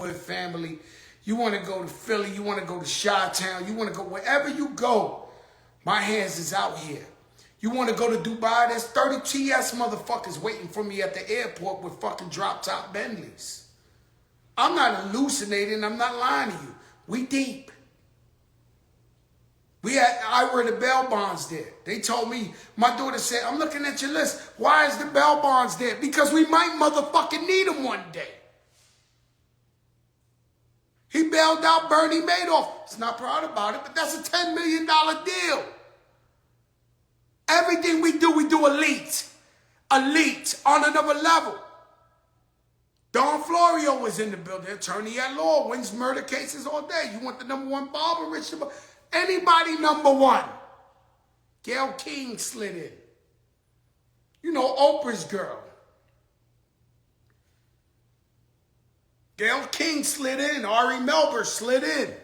Hood family. You want to go to Philly. You want to go to Chi-Town. You want to go wherever you go. My hands is out here. You want to go to Dubai? There's 30 TS motherfuckers waiting for me at the airport with fucking drop-top Bentleys. I'm not hallucinating. I'm not lying to you. We deep. We had Ira the Bell Bonds there. They told me, my daughter said, I'm looking at your list. Why is the Bell Bonds there? Because we might motherfucking need them one day. He bailed out Bernie Madoff. He's not proud about it, but that's a $10 million deal. Everything we do elite. Elite on another level. Don Florio was in the building. Attorney at law, wins murder cases all day. You want the #1 barber, Rich? Anybody #1. Gayle King slid in. You know, Oprah's girl. Gayle King slid in. Ari Melber slid in.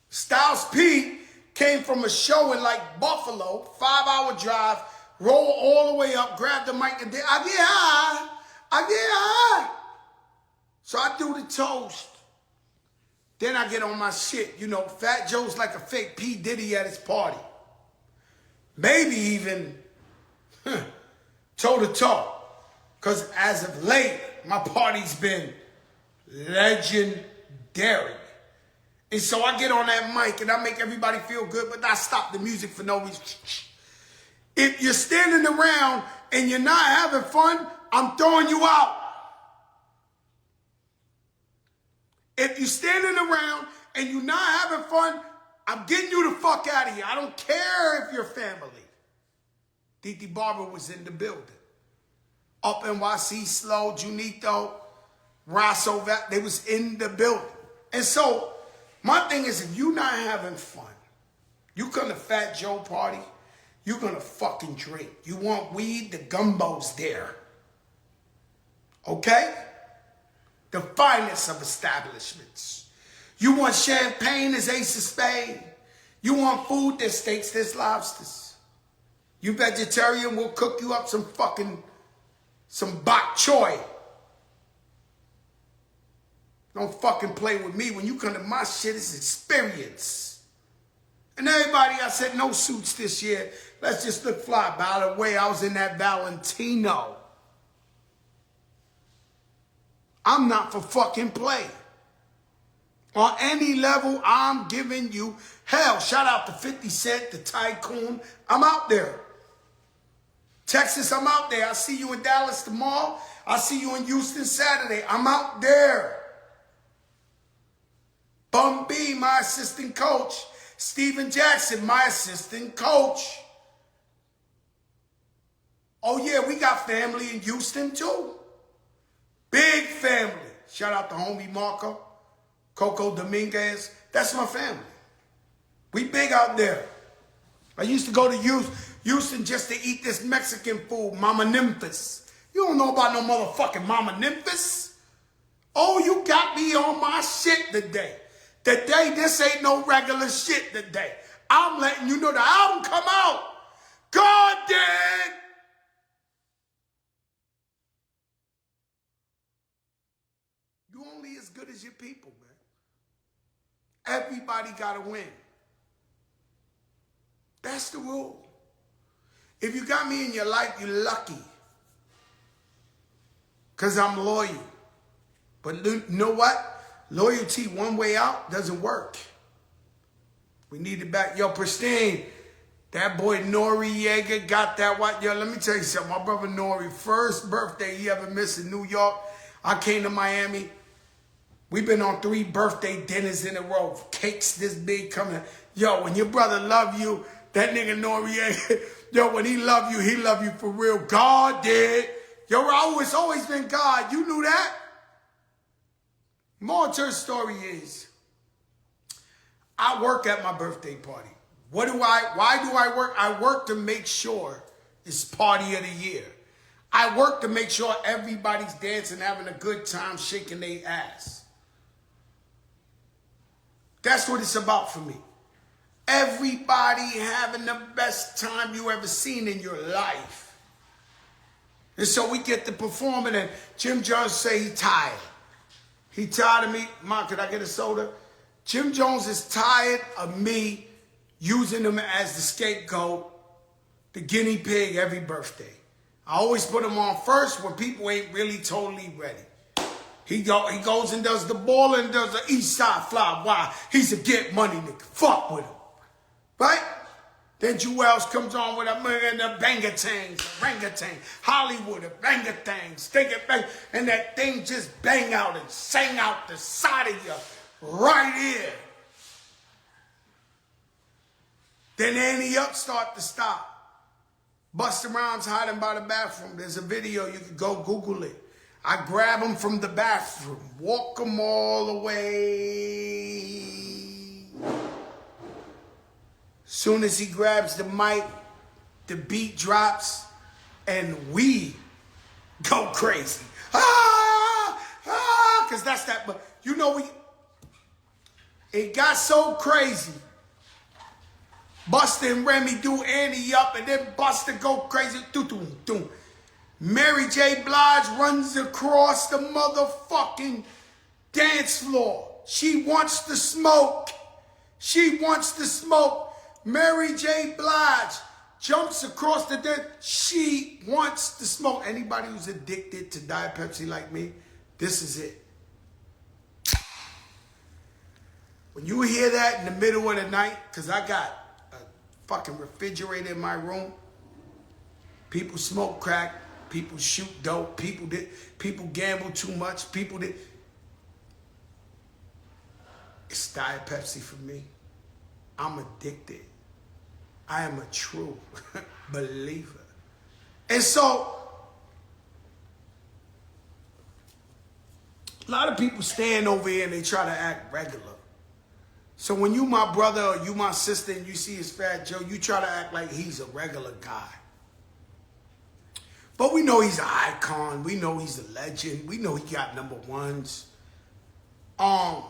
Styles P came from a show in like Buffalo, 5-hour drive, roll all the way up, grab the mic, and then I get high. So I do the toast. Then I get on my shit. You know, Fat Joe's like a fake P. Diddy at his party. Maybe even toe-to-toe. Because as of late, my party's been legendary. And so I get on that mic and I make everybody feel good, but I stop the music for no reason. If you're standing around and you're not having fun, I'm throwing you out. If you're standing around and you're not having fun, I'm getting you the fuck out of here. I don't care if you're family. Didi Barber was in the building. Up NYC, Slow, Junito, Rosso, they was in the building. And so, my thing is, if you're not having fun, you come to Fat Joe party, you're gonna fucking drink. You want weed, the gumbo's there. Okay? The finest of establishments. You want champagne, there's Ace of Spades. You want food, there's steaks, there's lobsters. You vegetarian, we'll cook you up some bok choy. Don't fucking play with me. When you come to my shit, it's experience. And everybody, I said no suits this year. Let's just look fly. By the way, I was in that Valentino. I'm not for fucking play. On any level, I'm giving you hell. Shout out to 50 Cent, the Tycoon. I'm out there. Texas, I'm out there. I see you in Dallas tomorrow. I see you in Houston Saturday. I'm out there. Bum B, my assistant coach. Steven Jackson, my assistant coach. Oh yeah, we got family in Houston too. Big family. Shout out to homie Marco, Coco Dominguez. That's my family. We big out there. I used to go to Houston just to eat this Mexican food, Mama Memphis. You don't know about no motherfucking Mama Memphis. Oh, you got me on my shit today. Today, this ain't no regular shit today. I'm letting you know the album come out. God did. You only as good as your people, man. Everybody got to win. That's the rule. If you got me in your life, you're lucky. Because I'm loyal. But you know what? Loyalty one way out doesn't work. We need it back. Yo, Pristine, that boy Noriega got that what? Yo, let me tell you something. My brother Nori, first birthday he ever missed in New York. I came to Miami. We've been on 3 birthday dinners in a row. Cakes this big coming. Yo, when your brother love you, that nigga Noriega, yo, when he love you for real. God did. Yo, Raul, it's always been God. You knew that? More to the story is, I work at my birthday party. Why do I work? I work to make sure it's party of the year. I work to make sure everybody's dancing, having a good time, shaking their ass. That's what it's about for me. Everybody having the best time you ever seen in your life. And so we get to performing and Jim Jones say he tired. He tired of me. Mom, could I get a soda? Jim Jones is tired of me using him as the scapegoat, the guinea pig every birthday. I always put him on first when people ain't really totally ready. He goes and does the ball and does the east side fly. Why? He's a get money nigga. Fuck with him. Right? Then Jewels comes on with a bangatangs, orangutan, Hollywood, orangutans, stick it bang, and that thing just bang out and sang out the side of your right ear. Then Annie Up start to stop. Busta Rhymes hiding by the bathroom. There's a video, you can go Google it. I grab him from the bathroom, walk him all the way. Soon as he grabs the mic, the beat drops, and we go crazy. Because that's that, but you know, it got so crazy. Busta and Remy do Annie Up, and then Busta go crazy. Doom. Mary J. Blige runs across the motherfucking dance floor. She wants to smoke. She wants to smoke. Mary J. Blige jumps across the dance. She wants to smoke. Anybody who's addicted to Diet Pepsi like me, this is it. When you hear that in the middle of the night, because I got a fucking refrigerator in my room, people smoke crack, people shoot dope, people gamble too much, it's Diet Pepsi for me. I'm addicted. I am a true believer. And so, a lot of people stand over here and they try to act regular. So when you my brother or you my sister and you see his Fat Joe, you try to act like he's a regular guy. But we know he's an icon. We know he's a legend. We know he got number ones. But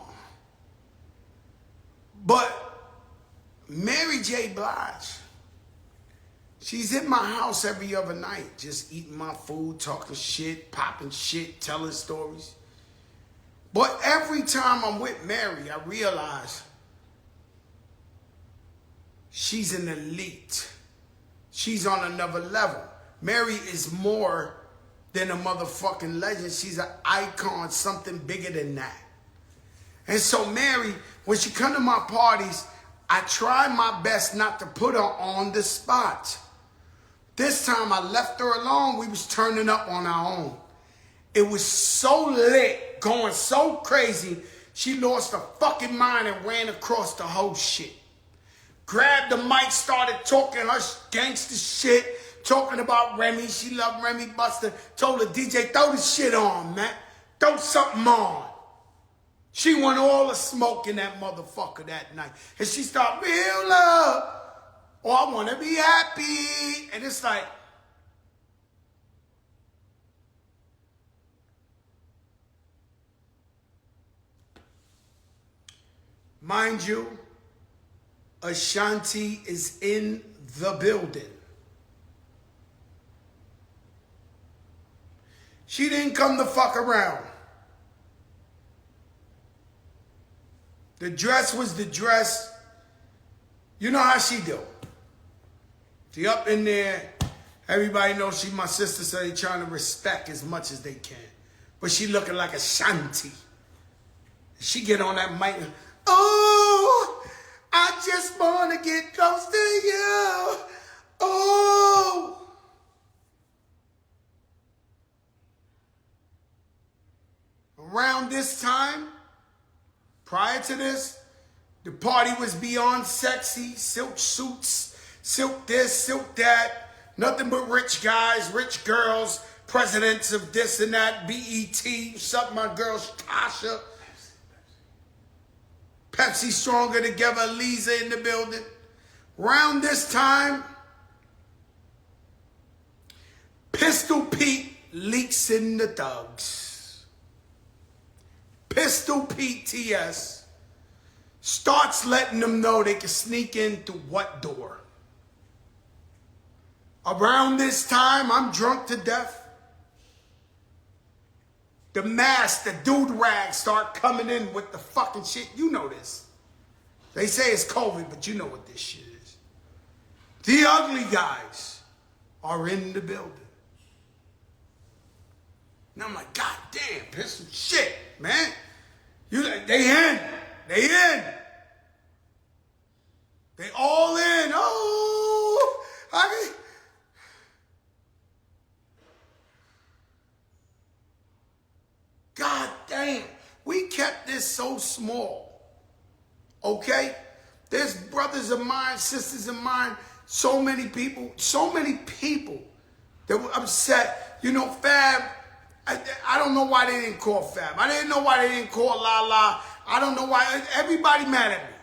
Mary J. Blige, she's in my house every other night, just eating my food, talking shit, popping shit, telling stories. But every time I'm with Mary, I realize she's an elite. She's on another level. Mary is more than a motherfucking legend. She's an icon, something bigger than that. And so Mary, when she come to my parties, I try my best not to put her on the spot. This time I left her alone. We was turning up on our own. It was so lit, going so crazy, she lost her fucking mind and ran across the whole shit. Grabbed the mic, started talking her gangster shit, talking about Remy. She loved Remy. Busta told her, DJ, throw the shit on, man. Throw something on. She won all the smoke in that motherfucker that night. And she started, real love, or I want to be happy. And it's like, mind you, Ashanti is in the building. She didn't come to fuck around. The dress was the dress. You know how she do. She up in there. Everybody knows she my sister, so they trying to respect as much as they can. But she looking like Ashanti. She get on that mic and, oh, I just want to get close to you. Oh. Around this time, prior to this, the party was beyond sexy. Silk suits, silk this, silk that. Nothing but rich guys, rich girls, presidents of this and that, BET, suck my girl Tasha. Pepsi Stronger Together, Lisa in the building. Around this time, Pistol Pete leaks in the thugs. Pistol Pete TS starts letting them know they can sneak in through what door. Around this time, I'm drunk to death. the mask, the dude rags start coming in with the fucking shit. You know this. They say it's COVID, but you know what this shit is. The ugly guys are in the building. And I'm like, God damn, Pistol, shit, man. They in. They in. They all in. Oh, God damn. We kept this so small. Okay? There's brothers of mine, sisters of mine, so many people that were upset. You know, Fab, I don't know why they didn't call Fab. I didn't know why they didn't call Lala. I don't know why. Everybody mad at me.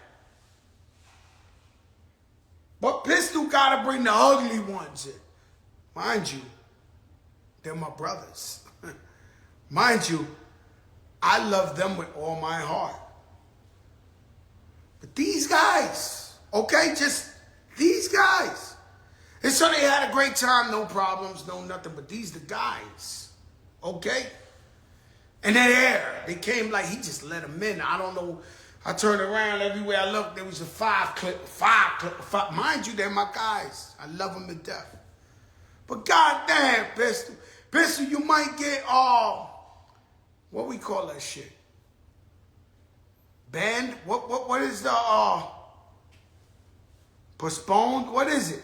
But Pistol got to bring the ugly ones in. Mind you, they're my brothers. Mind you, I love them with all my heart. But these guys, okay, just these guys. And so they had a great time, no problems, no nothing. But these the guys, okay? And they're there. They came like he just let them in. I don't know. I turned around everywhere I looked. There was a five clip. Mind you, they're my guys. I love them to death. But goddamn, Pistol, you might get what we call that shit? Banned? What is the postponed? What is it?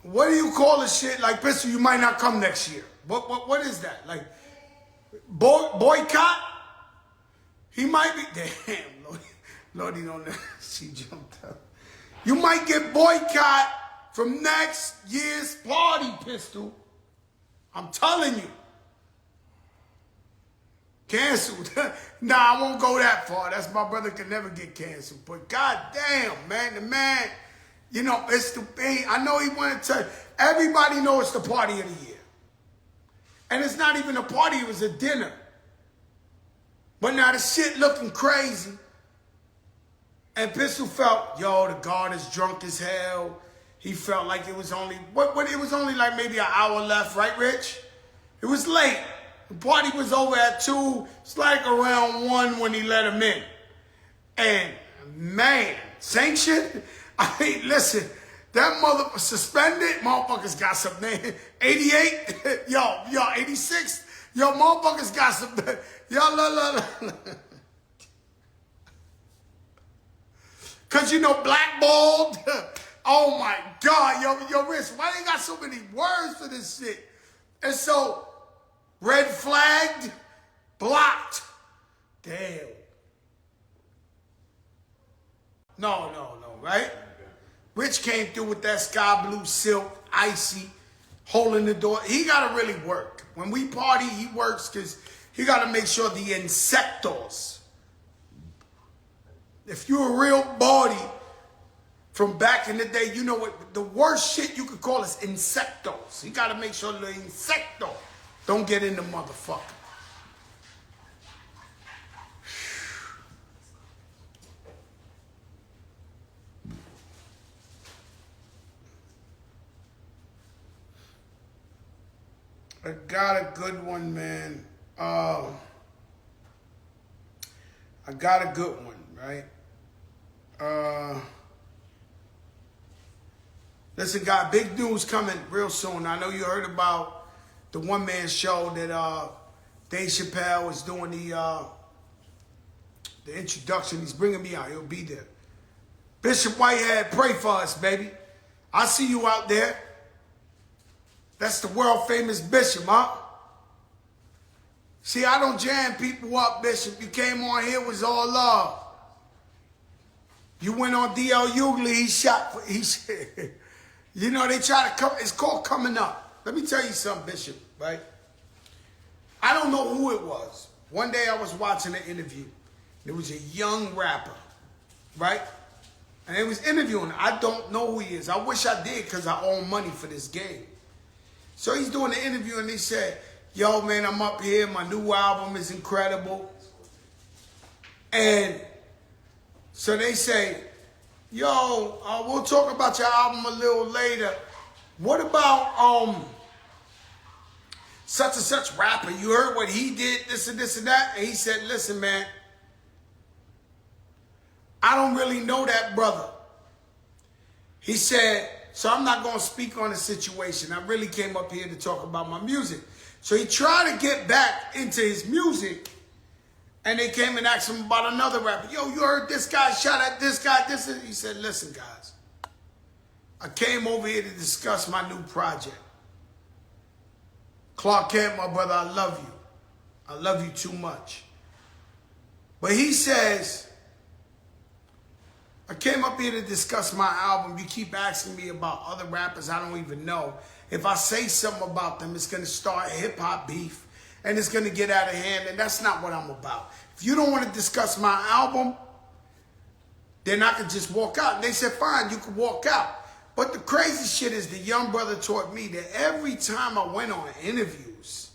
What do you call the shit? Like Pistol, you might not come next year. What is that? Like boycott? He might be, damn, Lordy don't know. She jumped up. You might get boycott from next year's party, Pistol. I'm telling you. Canceled. Nah, I won't go that far. That's my brother can never get canceled. But goddamn, man, the man, you know, it's the thing. I know he wanted to, everybody knows it's the party of the year. And it's not even a party, it was a dinner. But now the shit looking crazy. And Pistol felt, yo, the guard is drunk as hell. He felt like it was only, it was only like maybe an hour left, right, Rich? It was late. The party was over at 2. It's like around 1 when he let him in. And, man, sanctioned? I mean, listen, that mother suspended, motherfuckers got some name. 88? yo, 86? Yo, motherfuckers got some, yo, Cause you know, blackballed. Oh my God, yo, Rich, why they got so many words for this shit? And so, red flagged, blocked. Damn. No, right? Rich came through with that sky blue silk, icy, holding the door. He got to really work. When we party, he works because he got to make sure the insectos. If you're a real body from back in the day, you know what the worst shit you could call is insectos. He got to make sure the insecto don't get in the motherfucker. I got a good one, man. I got a good one, right? Listen, got big news coming real soon. I know you heard about the one-man show that Dave Chappelle is doing the introduction. He's bringing me out. He'll be there. Bishop Whitehead, pray for us, baby. I see you out there. That's the world-famous Bishop, huh? See, I don't jam people up, Bishop. You came on here, it was all love. You went on D.L. Hughley, he shot, you know, they try to come, it's called coming up. Let me tell you something, Bishop, right? I don't know who it was. One day I was watching an interview. There was a young rapper, right? And they was interviewing him. I don't know who he is. I wish I did because I own money for this game. So he's doing the interview and he said, yo, man, I'm up here. My new album is incredible. And so they say, yo, we'll talk about your album a little later. What about such and such rapper. You heard what he did, this and this and that? And he said, listen, man, I don't really know that brother. He said, so I'm not going to speak on the situation. I really came up here to talk about my music. So he tried to get back into his music, and they came and asked him about another rapper. Yo, you heard this guy shot at this guy, this and he said, listen, guys, I came over here to discuss my new project. Clark Kent, my brother, I love you. I love you too much. But he says, I came up here to discuss my album. You keep asking me about other rappers I don't even know. If I say something about them, it's going to start hip-hop beef, and it's going to get out of hand, and that's not what I'm about. If you don't want to discuss my album, then I could just walk out. And they said, fine, you can walk out. But the crazy shit is the young brother taught me that every time I went on interviews,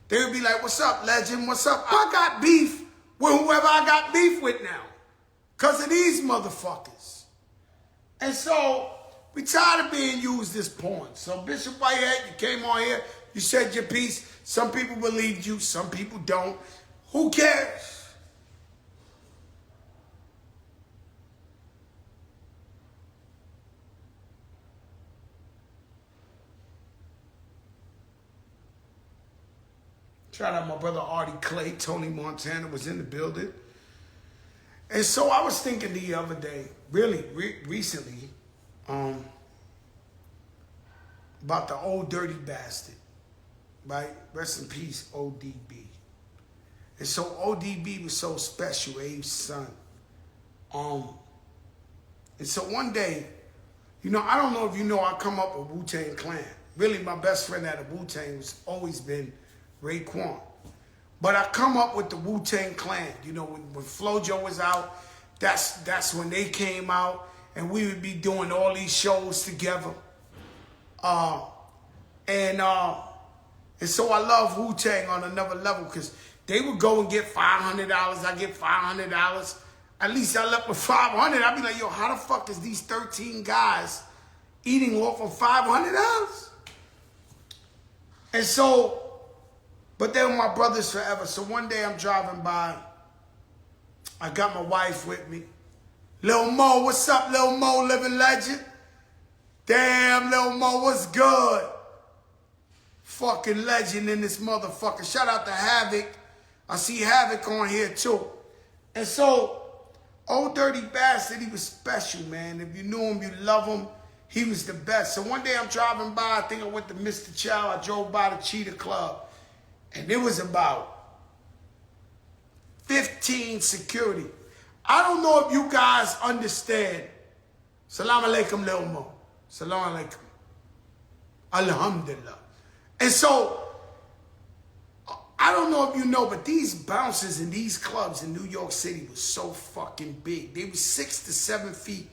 they would be like, what's up, legend? What's up? I got beef with whoever I got beef with now because of these motherfuckers. And so we tired of being used as pawns. So Bishop Whitehead, you came on here, you said your piece. Some people believed you, some people don't. Who cares? Shout out my brother Artie Clay, Tony Montana was in the building. And so I was thinking the other day, really recently, about the old dirty bastard, right? Rest in peace, ODB. And so ODB was so special, Abe's son. And so one day, you know, I don't know if you know, I come up with Wu-Tang Clan. Really, my best friend out of Wu-Tang has always been Raekwon. But I come up with the Wu-Tang Clan. You know, when FloJo was out, that's when they came out, and we would be doing all these shows together. And so I love Wu-Tang on another level because they would go and get $500. I get $500. At least I left with $500. I'd be like, yo, how the fuck is these 13 guys eating off of $500? And so, but they were my brothers forever. So one day I'm driving by. I got my wife with me. Lil Mo, what's up, Lil Mo, living legend? Damn, Lil Mo, what's good? Fucking legend in this motherfucker. Shout out to Havoc. I see Havoc on here too. And so, old dirty bastard, he was special, man. If you knew him, you love him. He was the best. So one day I'm driving by, I think I went to Mr. Chow. I drove by the Cheetah Club. And there was about 15 security. I don't know if you guys understand. Salam alaikum, Lil Mo. Salam alaikum. Alhamdulillah. And so, I don't know if you know, but these bouncers in these clubs in New York City was so fucking big. They were 6 to 7 feet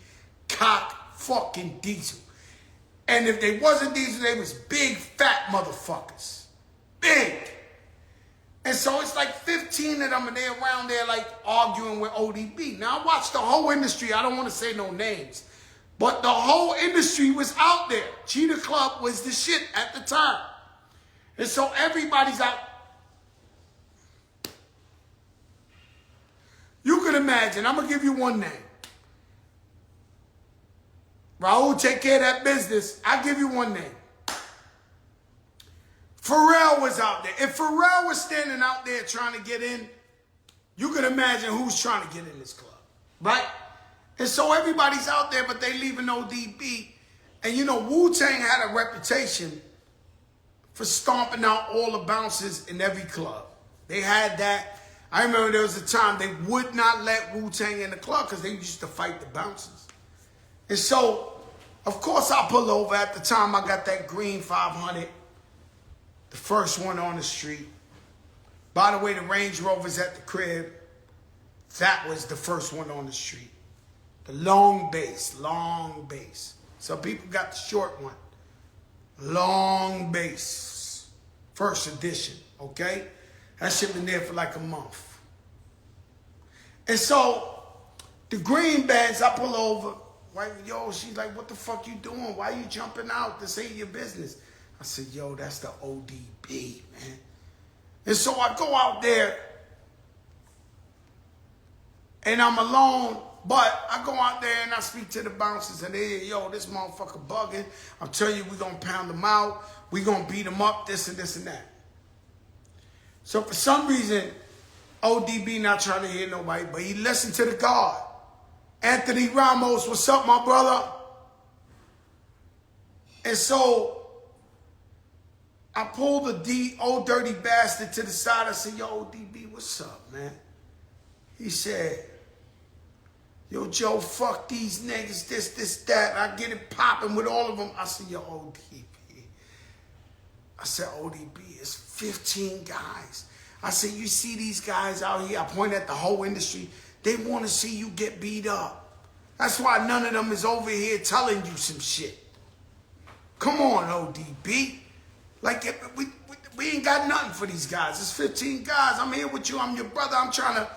cock fucking diesel. And if they wasn't diesel, they was big fat motherfuckers. Big. And so it's like 15 of them, and they're around there like arguing with ODB. Now I watched the whole industry. I don't want to say no names. But the whole industry was out there. Cheetah Club was the shit at the time. And so everybody's out. You can imagine, I'm going to give you one name. Raul, take care of that business. I'll give you one name. Pharrell was out there. If Pharrell was standing out there trying to get in, you can imagine who's trying to get in this club, right? And so everybody's out there, but they leaving ODB. And you know, Wu-Tang had a reputation for stomping out all the bouncers in every club. They had that. I remember there was a time they would not let Wu-Tang in the club because they used to fight the bouncers. And so, of course, I pull over. At the time, I got that green 500. The first one on the street. By the way, the Range Rover's at the crib. That was the first one on the street. The long bass, long bass. Some people got the short one. Long bass. First edition, okay? That shit been there for like a month. And so, the green bands, I pull over. Right, yo, she's like, what the fuck you doing? Why you jumping out? This ain't your business. I said, yo, that's the ODB, man. And so I go out there, and I'm alone, but I go out there and I speak to the bouncers, and they, yo, this motherfucker bugging. I'm telling you, we gonna pound him out. We gonna beat him up, this and this and that. So for some reason, ODB not trying to hear nobody, but he listened to the God. Anthony Ramos, what's up, my brother? And so I pulled the old dirty bastard to the side. I said, yo, ODB, what's up, man? He said, yo, Joe, fuck these niggas, this, that. And I get it popping with all of them. I said, yo, ODB. I said, ODB, it's 15 guys. I said, you see these guys out here? I point at the whole industry. They want to see you get beat up. That's why none of them is over here telling you some shit. Come on, ODB. Like, we ain't got nothing for these guys. It's 15 guys. I'm here with you. I'm your brother. I'm trying to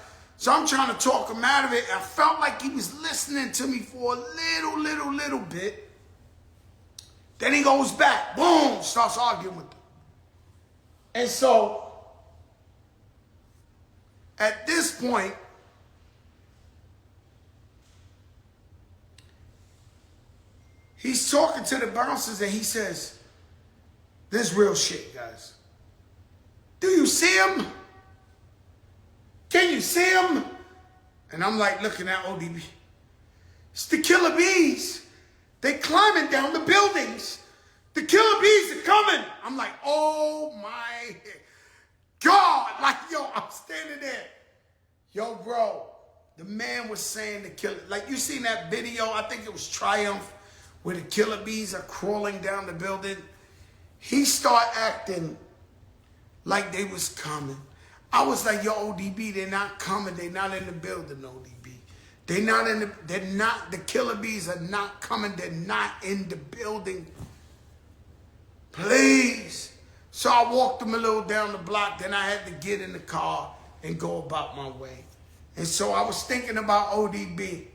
talk him out of it. I felt like he was listening to me for a little bit. Then he goes back. Boom. Starts arguing with them. And so, at this point, he's talking to the bouncers and he says, this real shit, guys. Do you see him? Can you see him? And I'm like looking at ODB. It's the killer bees. They climbing down the buildings. The killer bees are coming. I'm like, oh my God. Like, yo, I'm standing there. Yo, bro, the man was saying the killer. Like, you seen that video? I think it was Triumph, where the killer bees are crawling down the building. He started acting like they was coming. I was like, yo, ODB, they're not coming. They're not in the building, ODB. The killer bees are not coming. They're not in the building. Please. So I walked them a little down the block. Then I had to get in the car and go about my way. And so I was thinking about ODB.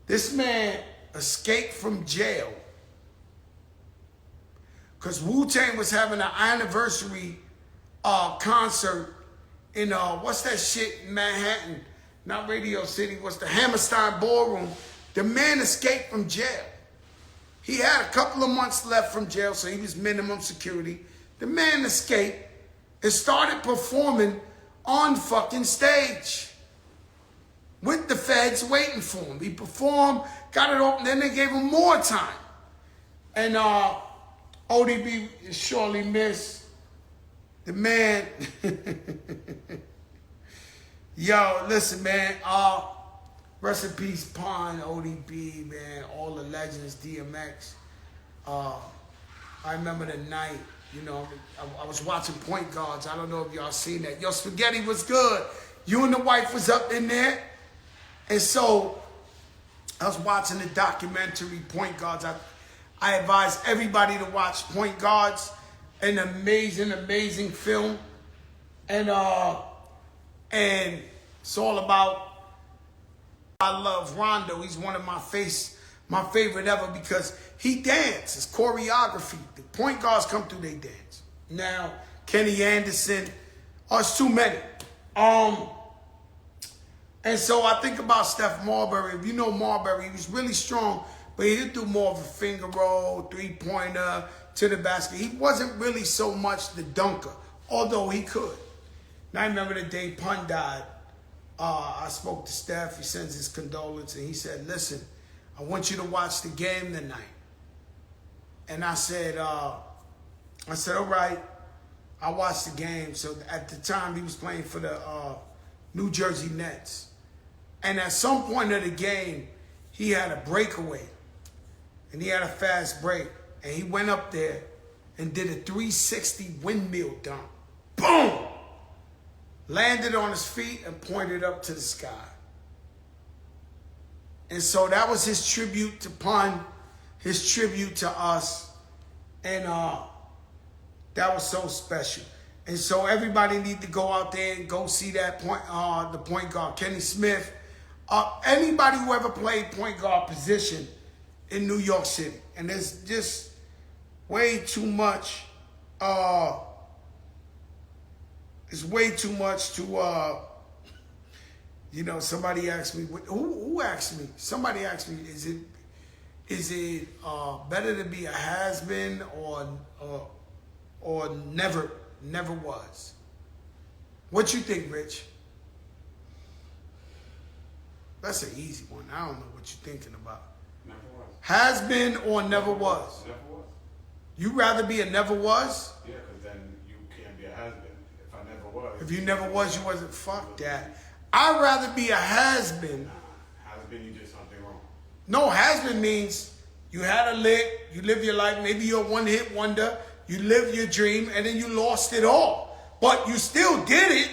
This man escaped from jail because Wu-Tang was having an anniversary concert in, what's that shit in Manhattan? Not Radio City. What's the Hammerstein Ballroom? The man escaped from jail. He had a couple of months left from jail, so he was minimum security. The man escaped and started performing on fucking stage with the feds waiting for him. He performed, got it open, then they gave him more time. And ODB surely missed the man. Yo, listen, man. Rest in peace, Pond, ODB, man. All the legends, DMX. I remember the night, you know, I was watching Point Guards. I don't know if y'all seen that. Yo, Spaghetti was good. You and the wife was up in there. And so I was watching the documentary Point Guards. I advise everybody to watch Point Guards. An amazing film. And it's all about, I love Rondo. He's one of my favorite ever because he dances, choreography. The point guards come through, they dance. Now, Kenny Anderson, it's too many. And so I think about Steph Marbury. If you know Marbury, he was really strong, but he did do more of a finger roll, three-pointer to the basket. He wasn't really so much the dunker, although he could. Now, I remember the day Pun died. I spoke to Steph. He sends his condolences, and he said, listen, I want you to watch the game tonight. And I said, all right. I watched the game. So at the time, he was playing for the New Jersey Nets. And at some point of the game, he had a breakaway. And he had a fast break. And he went up there and did a 360 windmill dunk. Boom! Landed on his feet and pointed up to the sky. And so that was his tribute to Pun, his tribute to us. And that was so special. And so everybody need to go out there and go see that the point guard, Kenny Smith. Anybody who ever played point guard position in New York City. And there's just way too much it's way too much to, somebody asked me, who asked me? Somebody asked me, is it better to be a has-been or never was? What you think, Rich? That's an easy one. I don't know what you're thinking about. Never was. Has been or never was? Never was. You rather be a never was? Yeah, because then you can't be a has-been. If I never was. If you never was, you wasn't. Fuck that. I'd rather be a has-been. Nah, has-been, you did something wrong. No, has-been means you had a lick, you live your life, maybe you're a one-hit wonder, you live your dream, and then you lost it all. But you still did it.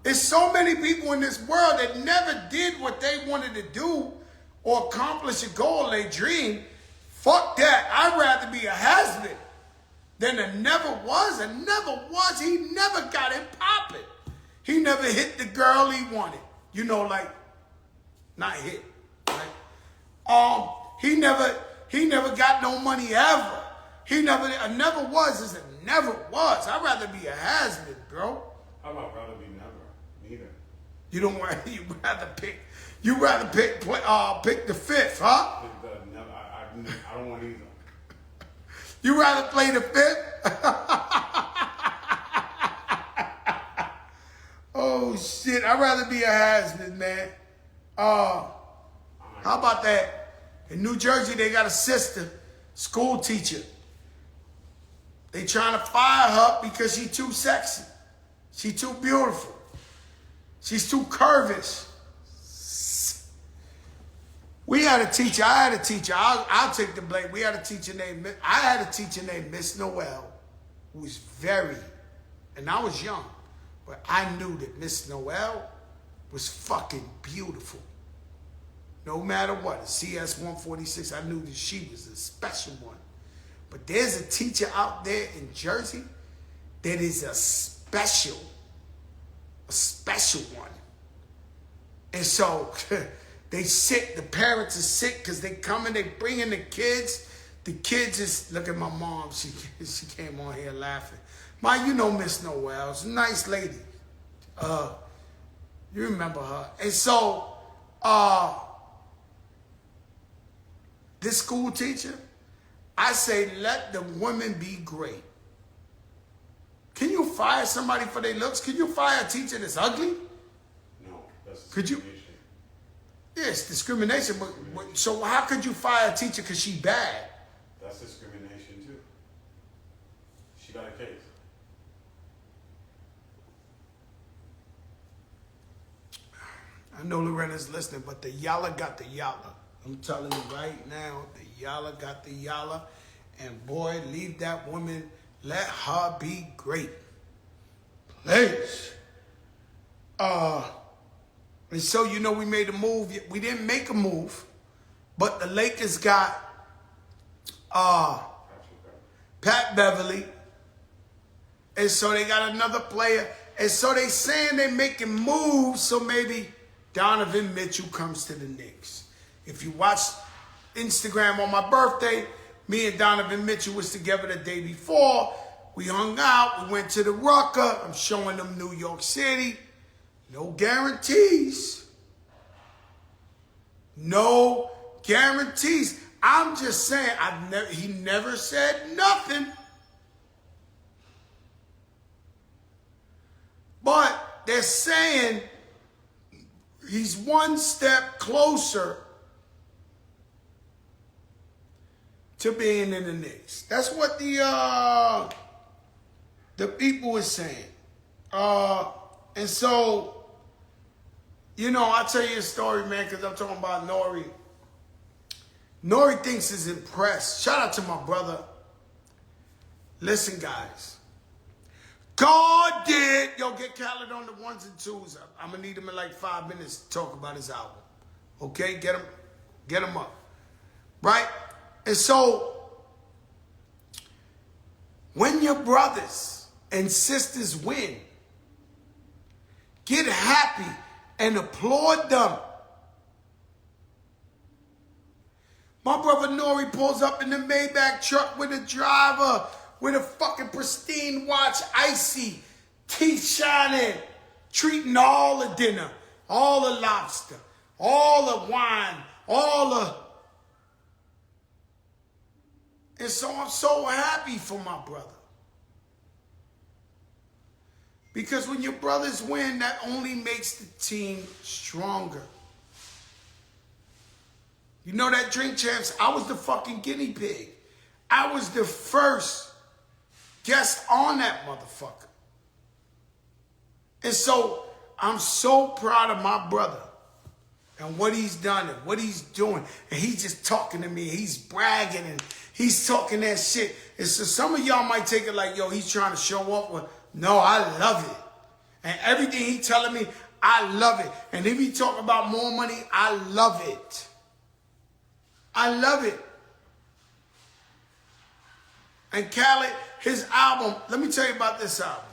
There's so many people in this world that never did what they wanted to do or accomplish a goal they dreamed. Fuck that. I'd rather be a has-been than a never was. A never was. He never got it popping. He never hit the girl he wanted. Not hit. Right? He never got no money ever. A never was is a never was. I'd rather be a has-been, bro. How about rather be never? Neither. You rather pick the fifth, huh? I don't want either. You rather play the fifth? Oh shit! I'd rather be a has-been, man. How about that? In New Jersey, they got a sister, school teacher. They trying to fire her because she too sexy. She too beautiful. She's too curvish. We had a teacher. I had a teacher. I'll take the blame. I had a teacher named Miss Noel, who was and I was young, but I knew that Miss Noel was fucking beautiful. No matter what, CS 146, I knew that she was a special one. But there's a teacher out there in Jersey that is a special one. And so they sick, the parents are sick because they come and they bring in the kids. The kids is, look at my mom, she came on here laughing. You know Miss Noel, she's a nice lady. You remember her. And so, this school teacher, I say, let the women be great. Can you fire somebody for their looks? Can you fire a teacher that's ugly? No, that's discrimination. Could you? Yes, discrimination. But so how could you fire a teacher because she bad? That's discrimination too. She got a case. I know Lorena's listening, but the yalla got the yalla. I'm telling you right now, the yalla got the yalla. And boy, leave that woman, let her be great. Please. And so, we made a move. We didn't make a move, but the Lakers got Pat Beverly. And so they got another player. And so they saying they making moves, so maybe Donovan Mitchell comes to the Knicks. If you watch Instagram on my birthday, me and Donovan Mitchell was together the day before. We hung out. We went to the Rucker. I'm showing them New York City. No guarantees. No guarantees. I'm just saying, he never said nothing. But they're saying he's one step closer to being in the Knicks. That's what the people is saying. And so, I'll tell you a story, man, because I'm talking about Nori. Nori thinks he's impressed. Shout out to my brother. Listen, guys. God did. Yo, get Khaled on the ones and twos. I'm going to need him in like 5 minutes to talk about his album. Okay? Get him up. Right? And so, when your brothers and sisters win, get happy and applaud them. My brother Nori pulls up in the Maybach truck with a driver with a fucking pristine watch, icy, teeth shining, treating all the dinner, all the lobster, all the wine, all the... And so I'm so happy for my brother. Because when your brothers win, that only makes the team stronger. You know that Drink Champs, I was the fucking guinea pig. I was the first guest on that motherfucker. And so I'm so proud of my brother and what he's done and what he's doing. And he's just talking to me. He's bragging and he's talking that shit. And so some of y'all might take it like, yo, he's trying to show off. Well, no, I love it. And everything he telling me, I love it. And if he talk about more money, I love it. I love it. And Khaled, his album, let me tell you about this album.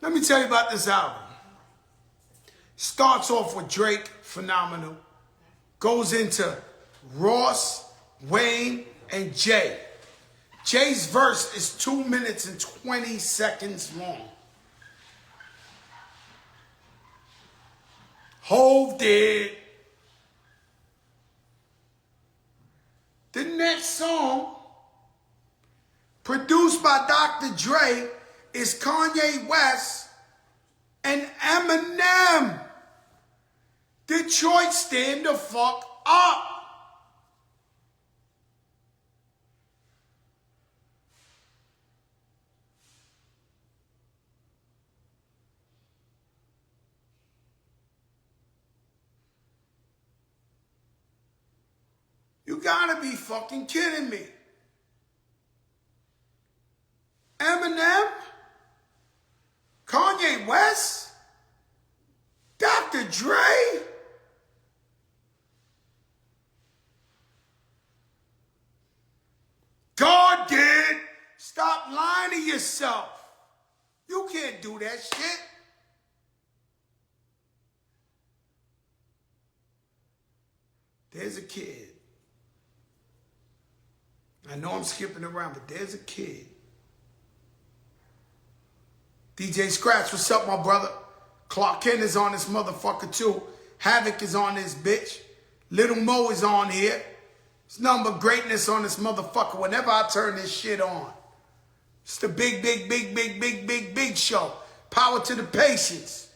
Let me tell you about this album. Starts off with Drake, phenomenal. Goes into Ross, Wayne, and Jay. Jay's verse is 2 minutes and 20 seconds long. Hove did. The next song, produced by Dr. Dre, is Kanye West and Eminem. Detroit, stand the fuck up. You gotta be fucking kidding me. Eminem? Kanye West? Dr. Dre? God did. Stop lying to yourself. You can't do that shit. There's a kid. I know I'm skipping around, but there's a kid. DJ Scratch, what's up, my brother? Clark Kent is on this motherfucker too. Havoc is on this bitch. Little Mo is on here. It's nothing but greatness on this motherfucker whenever I turn this shit on. It's the big show. Power to the patience.